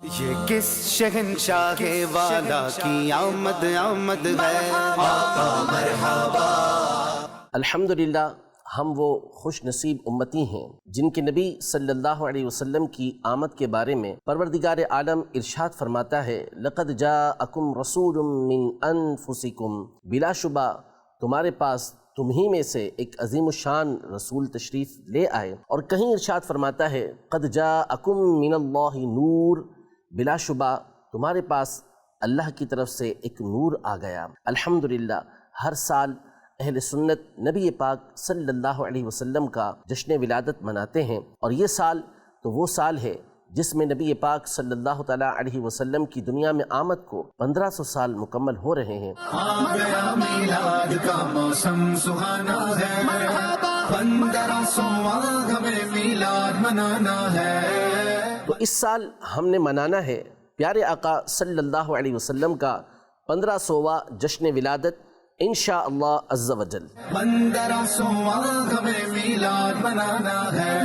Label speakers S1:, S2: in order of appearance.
S1: یہ کس شہنشاہ والا کی آمد آمد ہے، آقا مرحبا۔
S2: الحمدللہ ہم وہ خوش نصیب امتی ہیں جن کے نبی صلی اللہ علیہ وسلم کی آمد کے بارے میں پروردگار عالم ارشاد فرماتا ہے، لقد جاءکم رسول من انفسکم، بلا شبہ تمہارے پاس تمہیں میں سے ایک عظیم الشان رسول تشریف لے آئے۔ اور کہیں ارشاد فرماتا ہے، قد جاءکم من اللہ نور، بلا شبہ تمہارے پاس اللہ کی طرف سے ایک نور آ گیا۔ الحمدللہ ہر سال اہل سنت نبی پاک صلی اللہ علیہ وسلم کا جشن ولادت مناتے ہیں، اور یہ سال تو وہ سال ہے جس میں نبی پاک صلی اللہ تعالیٰ علیہ وسلم کی دنیا میں آمد کو 1500 سال مکمل ہو رہے ہیں۔
S1: آ گیا میلاد کا موسم سہانا ہے، 1500واں ہمیں میلاد منانا ہے۔
S2: تو اس سال ہم نے منانا ہے پیارے آقا صلی اللہ علیہ وسلم کا 1500واں جشن ولادت انشاءاللہ عز و جل۔
S1: 1500واں ہمیں میلاد منانا ہے،